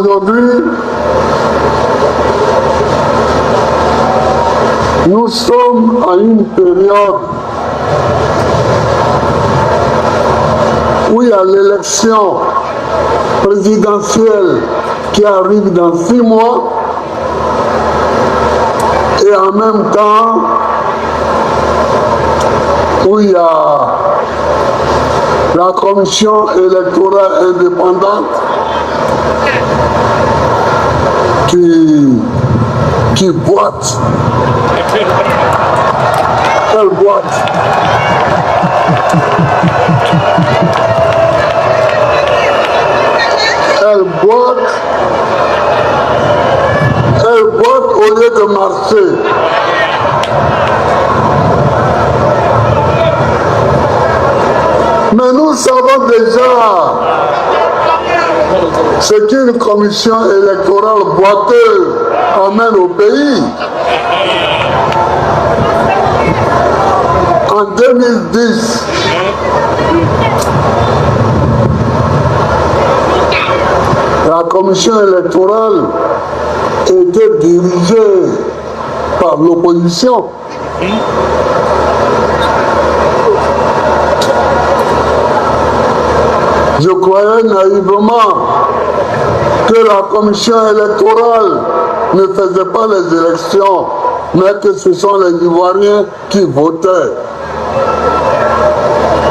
Aujourd'hui, nous sommes à une période où il y a l'élection présidentielle qui arrive dans 6 mois et en même temps où il y a la commission électorale indépendante qui boite. Elle boite. Elle boite. Elle boite au lieu de marcher. Mais nous savons déjà ce qu'une commission électorale boiteuse amène au pays. En 2010, la commission électorale était dirigée par l'opposition. Je croyais naïvement que la commission électorale ne faisait pas les élections, mais que ce sont les Ivoiriens qui votaient.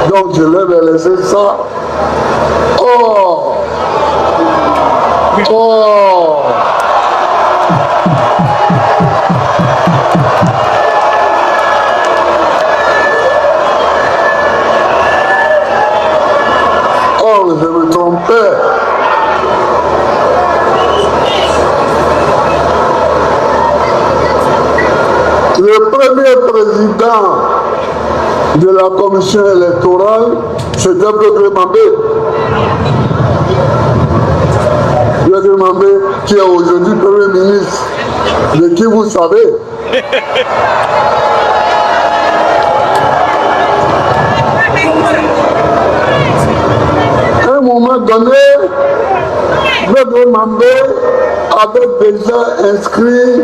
Donc je leur ai laissé ça. Oh! Oh! Oh, je me trompais. Le premier président de la commission électorale, c'était Bloqué Mambé. Bloqué Mambé, qui est aujourd'hui Premier ministre, de qui vous savez. À un moment donné, Bloqué Mambé avait déjà inscrit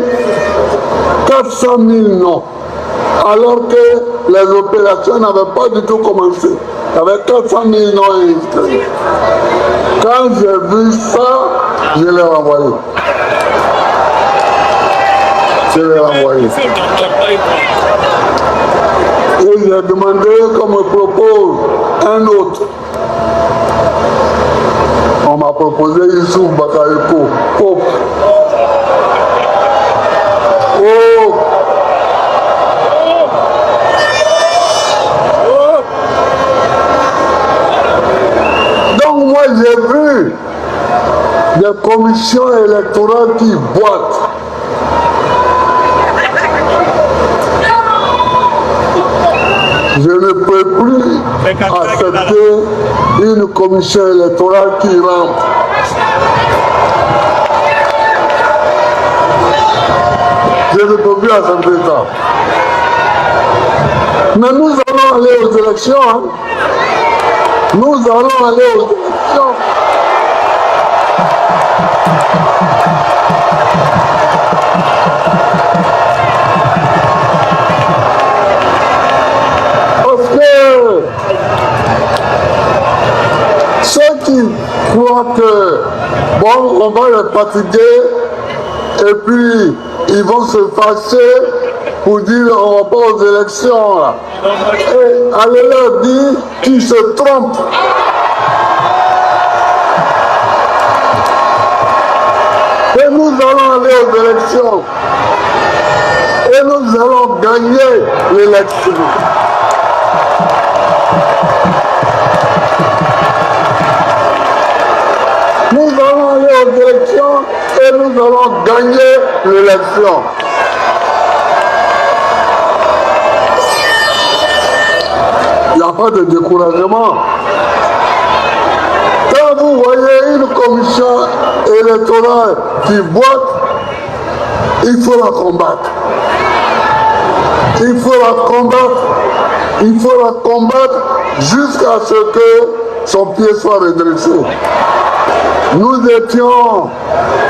400 000 noms, alors que les opérations n'avaient pas du tout commencé. Il y avait 400 000 noms inscrits. Quand j'ai vu ça, je l'ai renvoyé. Je l'ai renvoyé. Et j'ai demandé qu'on me propose un autre. On m'a proposé Youssouf Bakayoko. Oh! Donc moi j'ai vu des commissions électorales qui boitent. Je ne peux plus accepter une commission électorale qui rampe. Je ne peux plus accepter ça. Mais nous allons aller aux élections. Hein. Nous allons aller aux élections. Parce que ceux qui croient que, bon, on va les fatiguer et puis ils vont se fâcher pour dire on va pas aux élections. Là. Et allez leur dire qu'ils se trompent. Et nous allons aller aux élections. Et nous allons gagner l'élection. Nous allons aller aux élections et nous allons gagner l'élection. Il n'y a pas de découragement. Quand vous voyez une commission électorale qui boite, il faut la combattre. Il faut la combattre. Il faut la combattre jusqu'à ce que son pied soit redressé. Nous étions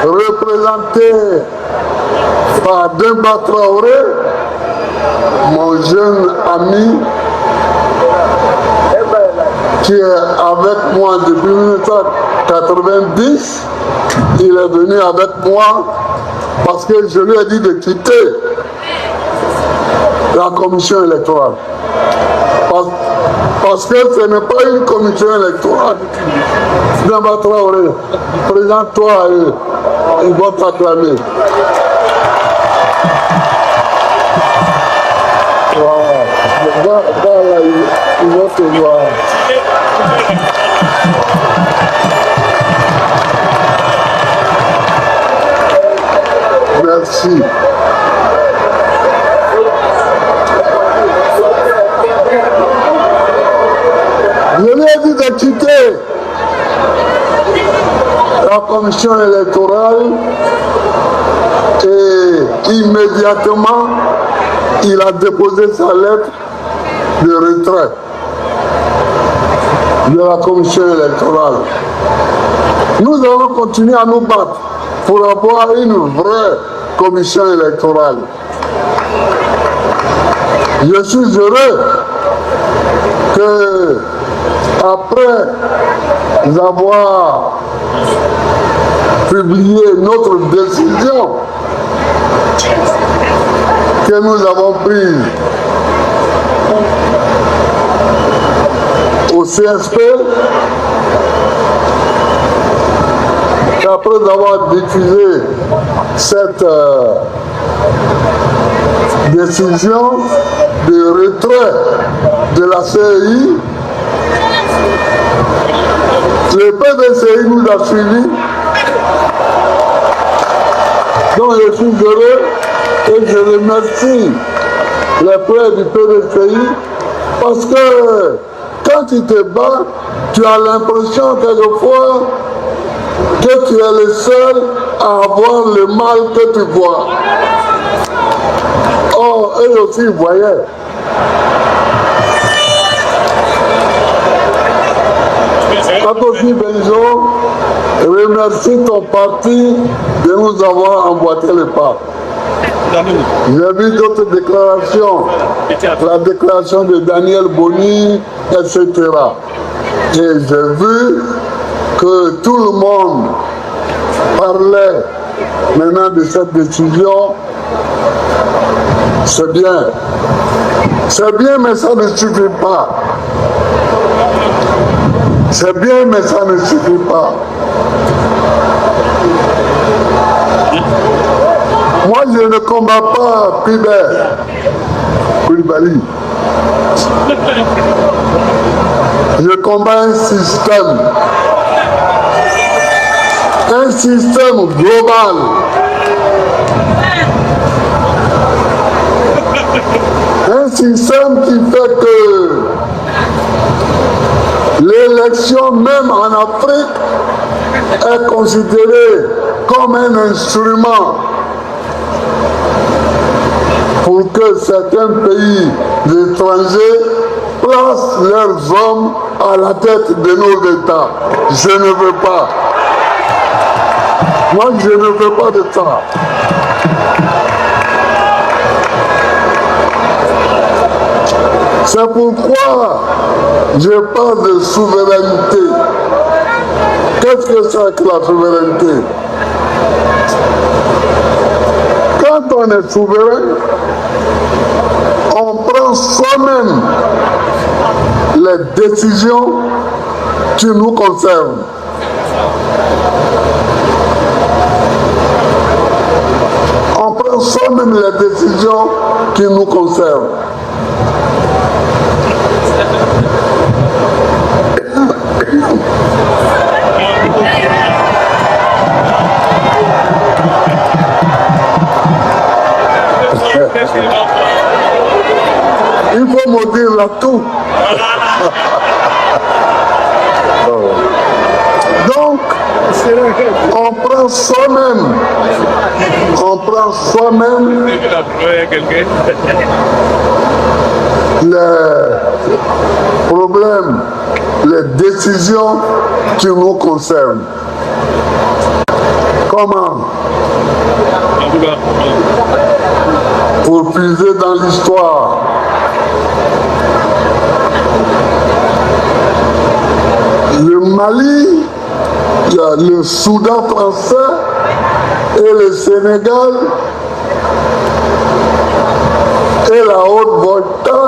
représentés par Demba Traoré, mon jeune ami, qui est avec moi depuis 1990. Il est venu avec moi parce que je lui ai dit de quitter la commission électorale. Parce que ce n'est pas une commission électorale. Demba Traoré, présente-toi à eux. Ils vont t'acclamer. Voilà, ils vont te voir. Merci. Je lui ai dit de quitter la commission électorale et immédiatement il a déposé sa lettre de retrait de la commission électorale. Nous allons continuer à nous battre pour avoir une vraie commission électorale. Je suis heureux que, après avoir publié notre décision que nous avons prise au CSP, qu'après avoir diffusé cette décision de retrait de la CEI, le PDCI nous a suivis. Donc je suis heureux et je remercie les frères du PDCI parce que quand tu te bats, tu as l'impression quelquefois que tu es le seul à avoir le mal que tu vois. Or, eux aussi voyaient. Aussi, Benjo, remercie ton parti de nous avoir emboîté le pas. J'ai vu d'autres déclarations, la déclaration de Daniel Boni, etc. Et j'ai vu que tout le monde parlait maintenant de cette décision. C'est bien. C'est bien, mais ça ne suffit pas. C'est bien, mais ça ne suffit pas. Moi, je ne combats pas Koulibaly. Je combats un système global. Un système qui fait que l'élection, même en Afrique, est considérée comme un instrument pour que certains pays étrangers placent leurs hommes à la tête de nos États. Je ne veux pas. Moi, je ne veux pas de ça. C'est pourquoi je parle de souveraineté. Qu'est-ce que c'est que la souveraineté? Quand on est souverain, on prend soi-même les décisions qui nous concernent. On prend soi-même les décisions qui nous concernent. Il faut me dire là tout. Donc, on prend soi-même les problèmes, les décisions qui nous concernent. Comment? Pour puiser dans l'histoire. Le Mali, il y a le Soudan français et le Sénégal et la Haute-Volta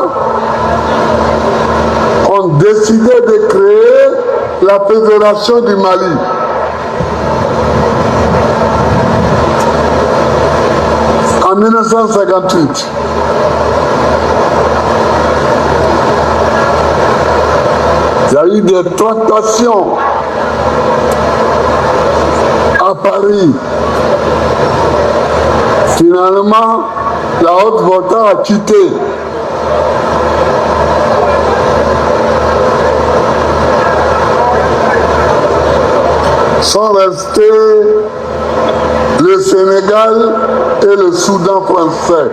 ont décidé de créer la Fédération du Mali. En 1958. Il y a eu des tractations à Paris. Finalement, la Haute-Volta a quitté. Sont restés le Sénégal et le Soudan français.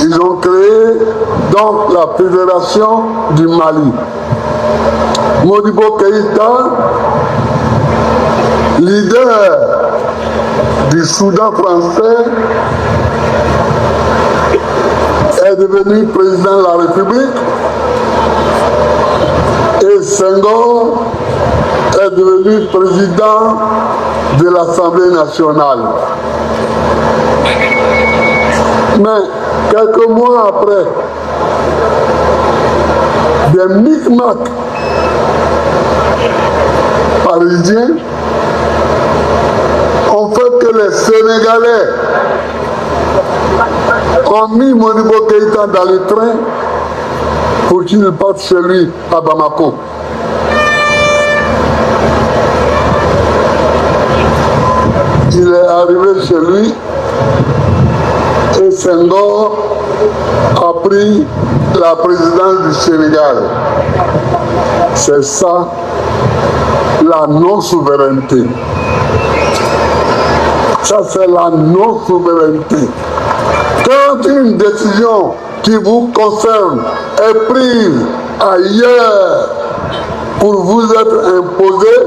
Ils ont créé donc la Fédération du Mali. Modibo Keïta, leader du Soudan français, est devenu président de la République et Senghor est devenu président de l'Assemblée nationale. Mais quelques mois après, des micmacs parisiens ont fait que les Sénégalais ont mis Modibo Keïta dans le train pour qu'il parte chez lui à Bamako. Il est arrivé chez lui et Senghor a pris la présidence du Sénégal. C'est ça la non-souveraineté. Ça c'est la non-souveraineté. Quand une décision qui vous concerne est prise ailleurs pour vous être imposée,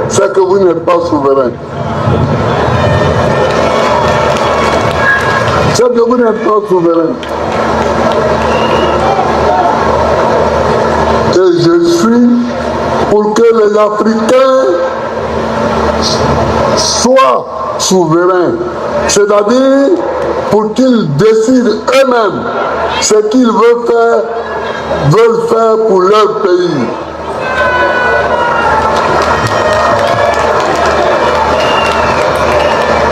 c'est que vous n'êtes pas souverain. C'est que vous n'êtes pas souverain. Et je suis pour que les Africains soient souverains. C'est-à-dire pour qu'ils décident eux-mêmes ce qu'ils veulent faire pour leur pays.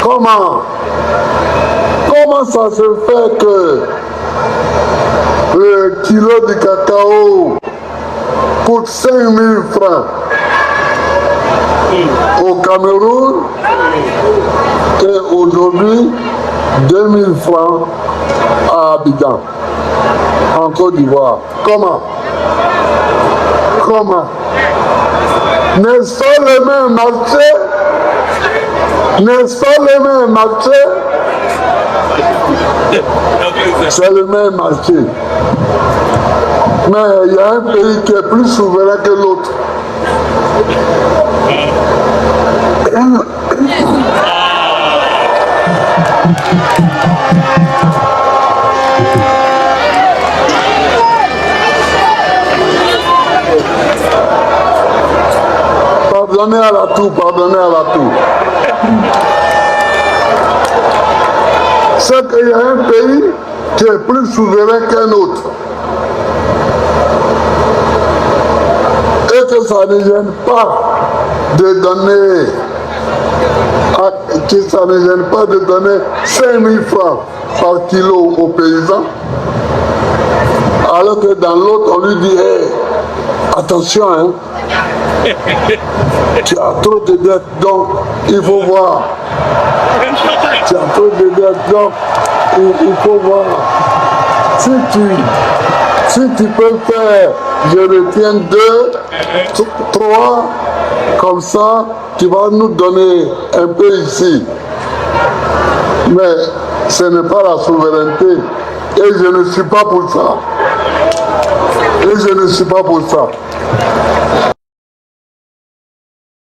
Comment ça se fait que le kilo de cacao coûte 5 000 francs au Cameroun et aujourd'hui 2 000 francs à Abidjan, en Côte d'Ivoire? Comment? N'est-ce pas le même marché? N'est-ce pas le même marché? C'est le même marché. Mais il y a un pays qui est plus souverain que l'autre. Pardonnez à la toux. C'est qu'il y a un pays qui est plus souverain qu'un autre. Et que ça ne gêne pas de donner, que 5 000 francs par kilo aux paysans, alors que dans l'autre on lui dit hey, attention, hein, tu as trop de dettes, donc il faut voir. Tu as trop de dettes, donc il faut voir. Si tu peux le faire, je retiens 2, 3, comme ça, tu vas nous donner un peu ici. Mais ce n'est pas la souveraineté. Et je ne suis pas pour ça. Et je ne suis pas pour ça.